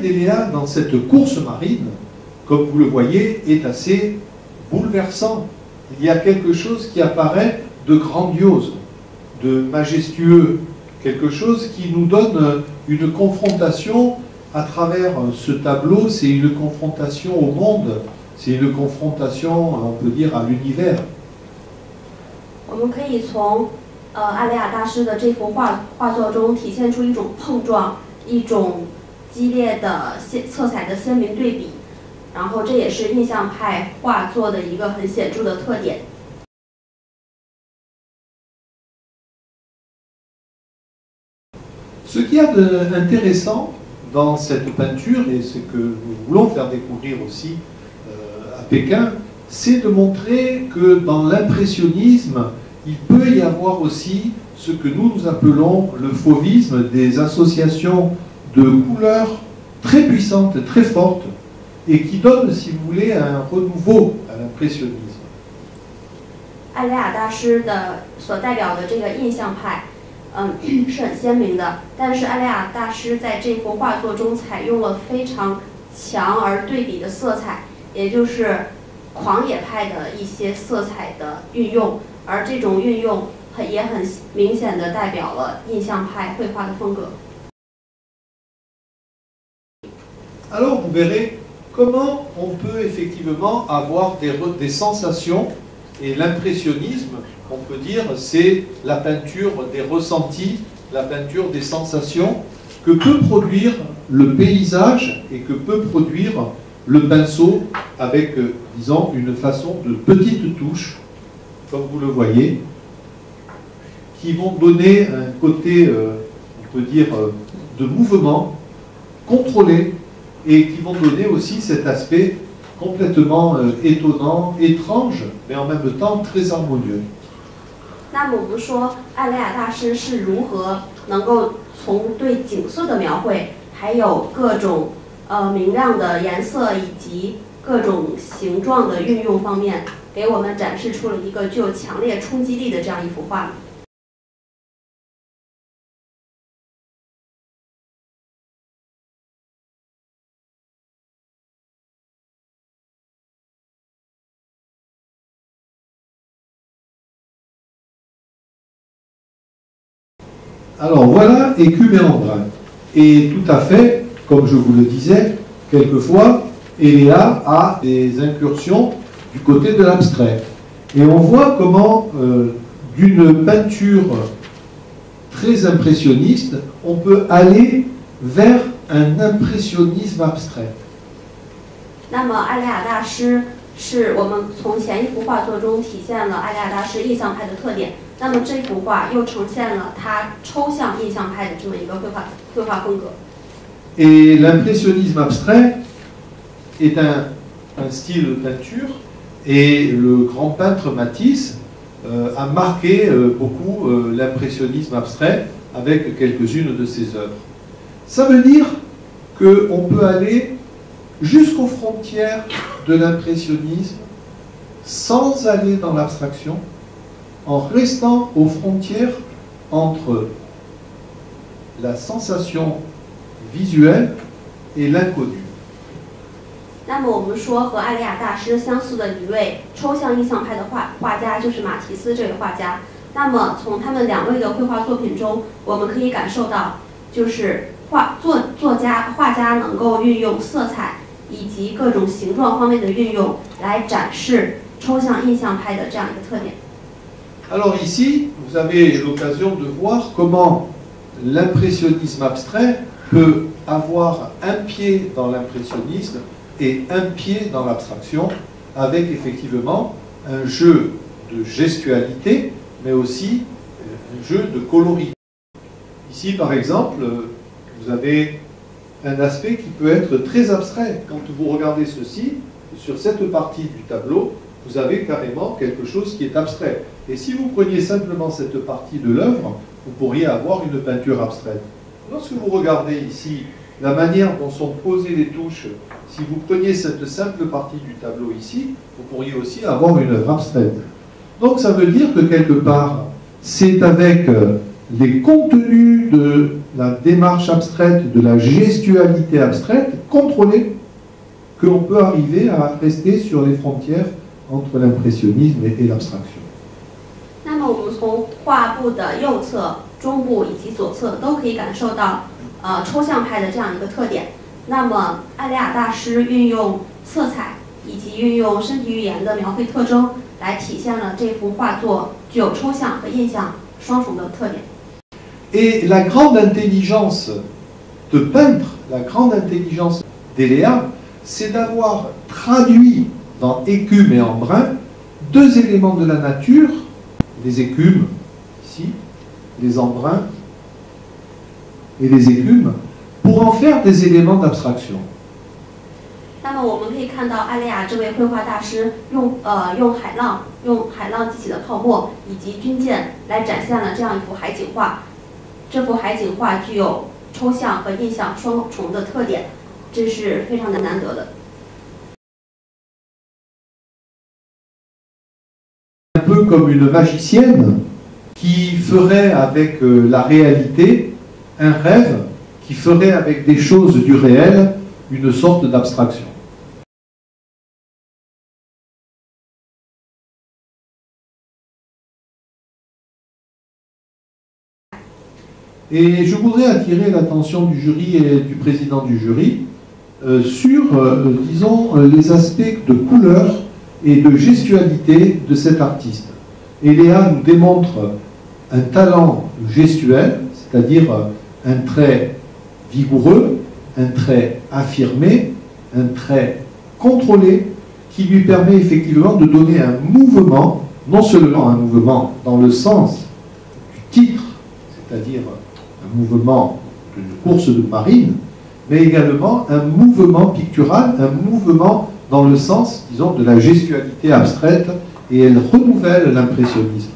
d'Eléa dans cette course marine, comme vous le voyez, est assez bouleversant. Il y a quelque chose qui apparaît de grandiose, de majestueux, quelque chose qui nous donne une confrontation à travers ce tableau. C'est une confrontation au monde, c'est une confrontation, on peut dire, à l'univers. 我们可以从艾雷亚大师的这幅画作中体现出一种碰撞，一种激烈的色彩的鲜明对比，然后这也是印象派画作的一个很显著的特点。Ce qu'il y a d'intéressant dans cette peinture, et ce que nous voulons faire découvrir aussi à Pékin, c'est de montrer que dans l'impressionnisme, il peut y avoir aussi ce que nous appelons le fauvisme, des associations de couleurs très puissantes, très fortes, et qui donnent, si vous voulez, un renouveau à l'impressionnisme. 艾雷亚大师的所代表的这个印象派，是很鲜明的，但是艾雷亚大师在这幅画作中采用了非常强而对比的色彩，也就是狂野派的一些色彩的运用，而这种运用也很明显的代表了印象派绘画的风格。Alors vous verrez comment on peut effectivement avoir des sensations, et l'impressionnisme, on peut dire, c'est la peinture des ressentis, la peinture des sensations que peut produire le paysage et que peut produire le pinceau avec, disons, une façon de petites touches, comme vous le voyez, qui vont donner un côté, on peut dire, de mouvement contrôlé et qui vont donner aussi cet aspect complètement étonnant, étrange, mais en même temps très harmonieux. 那么我们说，艾雷亚大师是如何能够从对景色的描绘，还有各种明亮的颜色以及各种形状的运用方面，给我们展示出了一个具有强烈冲击力的这样一幅画呢？ Alors voilà Écuméandrin. Et tout à fait, comme je vous le disais, quelquefois, Eléa a des incursions du côté de l'abstrait. Et on voit comment, d'une peinture très impressionniste, on peut aller vers un impressionnisme abstrait. 那么，艾雷亚大师是我们从前一幅画作中体现了艾雷亚大师印象派的特点。 那么这幅画又呈现了他抽象印象派的这么一个绘画风格。Et l'impressionnisme abstrait est un style de peinture, et le grand peintre Matisse a marqué beaucoup l'impressionnisme abstrait avec quelques-unes de ses œuvres. Ça veut dire qu'on peut aller jusqu'aux frontières de l'impressionnisme sans aller dans l'abstraction, en restant aux frontières entre la sensation visuelle et l'inconnu. 那么我们说，和艾雷亚大师相似的一位抽象印象派的画家就是马提斯这位画家。那么从他们两位的绘画作品中，我们可以感受到，就是画家能够运用色彩以及各种形状方面的运用来展示抽象印象派的这样一个特点。 Alors ici, vous avez l'occasion de voir comment l'impressionnisme abstrait peut avoir un pied dans l'impressionnisme et un pied dans l'abstraction, avec effectivement un jeu de gestualité, mais aussi un jeu de coloris. Ici, par exemple, vous avez un aspect qui peut être très abstrait. Quand vous regardez ceci, sur cette partie du tableau, vous avez carrément quelque chose qui est abstrait. Et si vous preniez simplement cette partie de l'œuvre, vous pourriez avoir une peinture abstraite. Lorsque vous regardez ici la manière dont sont posées les touches, si vous preniez cette simple partie du tableau ici, vous pourriez aussi avoir une œuvre abstraite. Donc ça veut dire que quelque part, c'est avec les contenus de la démarche abstraite, de la gestualité abstraite, contrôlée, que l'on peut arriver à rester sur les frontières entre l'impressionnisme et l'abstraction. 那么我们从画布的右侧、中部以及左侧都可以感受到，抽象派的这样一个特点。那么艾雷亚大师运用色彩以及运用身体语言的描绘特征，来体现了这幅画作具有抽象和印象双重的特点。Et la grande intelligence de peintre, la grande intelligence d'Eléa, c'est d'avoir traduit dans écume et embrun deux éléments de la nature, les écumes, ici, les embruns et les écumes, pour en faire des éléments d'abstraction. 那么我们可以看到，艾雷亚这位绘画大师用海浪激起的泡沫以及军舰来展现了这样一幅海景画。这幅海景画具有抽象和印象双重的特点，这是非常难得的。Un peu comme une magicienne qui ferait avec la réalité un rêve, qui ferait avec des choses du réel une sorte d'abstraction. Et je voudrais attirer l'attention du jury et du président du jury sur, disons, les aspects de couleur et de gestualité de cet artiste. Eléa nous démontre un talent gestuel, c'est-à-dire un trait vigoureux, un trait affirmé, un trait contrôlé, qui lui permet effectivement de donner un mouvement, non seulement un mouvement dans le sens du titre, c'est-à-dire un mouvement d'une course de marine, mais également un mouvement pictural, un mouvement dans le sens, disons, de la gestualité abstraite, et elle renouvelle l'impressionnisme.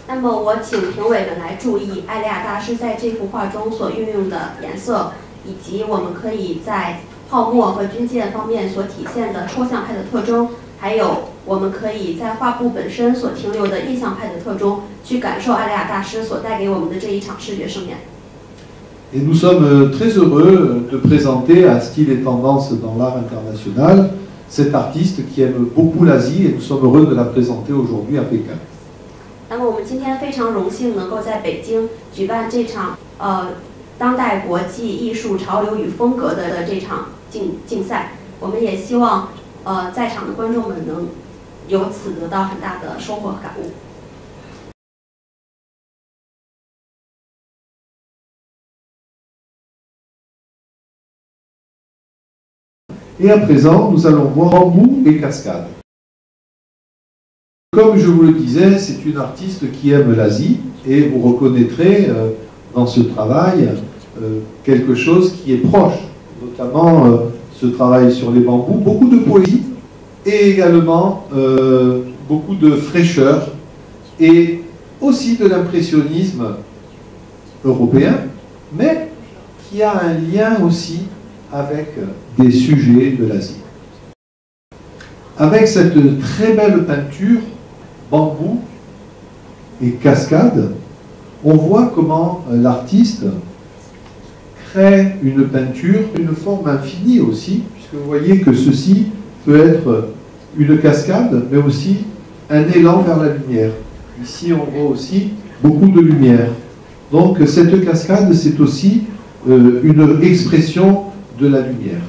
那么我请评委们来注意艾雷亚大师在这幅画中所运用的颜色，以及我们可以在泡沫和军舰方面所体现的抽象派的特征，还有我们可以在画布本身所停留的印象派的特征，去感受艾雷亚大师所带给我们的这一场视觉盛宴。Et nous sommes très heureux de présenter à Style et Tendance dans l'art international cet artiste qui aime beaucoup l'Asie, et nous sommes heureux de la présenter aujourd'hui à Pékin. 那么我们今天非常荣幸能够在北京举办这场当代国际艺术潮流与风格的这场竞赛。我们也希望在场的观众们能由此得到很大的收获和感悟。Et à présent, nous allons voir bambou et cascade. Comme je vous le disais, c'est une artiste qui aime l'Asie, et vous reconnaîtrez dans ce travail quelque chose qui est proche, notamment ce travail sur les bambous, beaucoup de poésie et également beaucoup de fraîcheur et aussi de l'impressionnisme européen, mais qui a un lien aussi avec des sujets de l'Asie. Avec cette très belle peinture, bambou et cascade, on voit comment l'artiste crée une peinture, une forme infinie aussi, puisque vous voyez que ceci peut être une cascade, mais aussi un élan vers la lumière. Ici, on voit aussi beaucoup de lumière. Donc cette cascade, c'est aussi une expression de la lumière.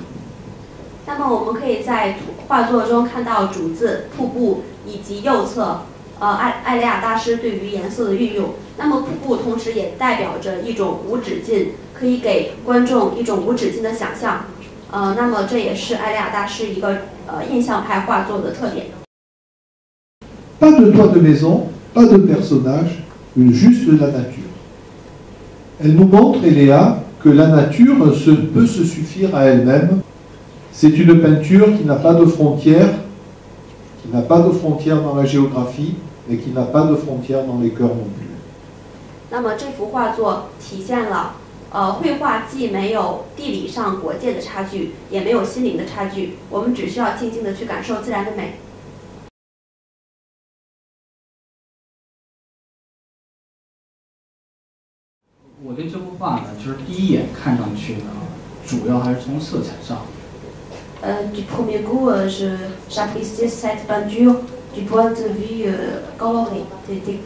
那么我们可以在画作中看到主字、瀑布以及右侧艾雷亚大师对于颜色的运用。那么瀑布同时也代表着一种无止境，可以给观众一种无止境的想象。那么这也是艾雷亚大师一个印象派画作的特点。Pas de toit de maison, pas de personnage, juste la nature. Elle nous montre, Eléa, que la nature peut se suffire à elle-même. C'est une peinture qui n'a pas de frontières, qui n'a pas de frontières dans la géographie et qui n'a pas de frontières dans les cœurs non plus. 那么这幅画作体现了绘画既没有地理上国界的差距，也没有心灵的差距，我们只需要静静地去感受自然的美。我对这幅画呢，就是第一眼看上去呢，主要还是从色彩上。Du premier coup, j'apprécie cette peinture du point de vue coloré, des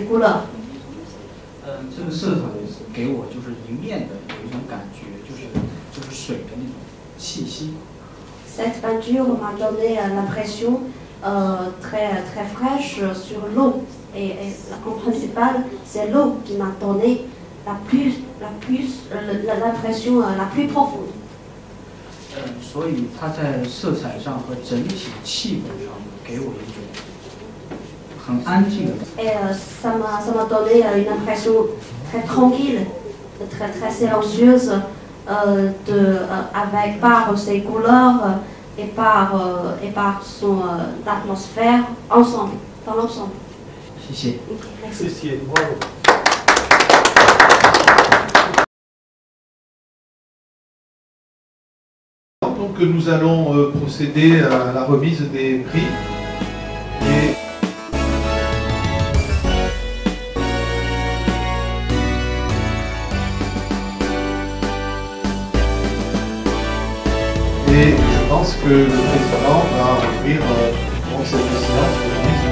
couleurs. 这个色彩给我就是迎面的有一种感觉，就是水的那种气息。Cette peinture m'a donné l'impression très fraîche sur l'eau. Et en principal, c'est l'eau qui m'a donné l'impression la plus profonde. 所以它在色彩上和整体气氛上给我一种很安静的。Et ça m'a donné une impression très tranquille, très silencieuse, avec par ses couleurs et par son atmosphère ensemble, dans l'ensemble. 谢谢。谢谢，bravo。Donc nous allons procéder à la remise des prix. Et je pense que le président va ouvrir cette séance de remise.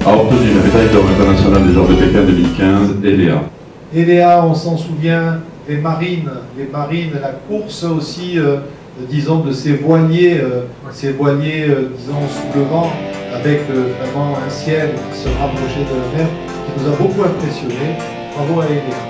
A obtenu la médaille d'or internationale des Jeux de Pékin 2015, Eléa. Eléa, on s'en souvient, les marines, la course aussi, disons, de ces voiliers, disons, sous le vent, avec vraiment un ciel qui se rapprochait de la mer, qui nous a beaucoup impressionnés. Bravo à Eléa.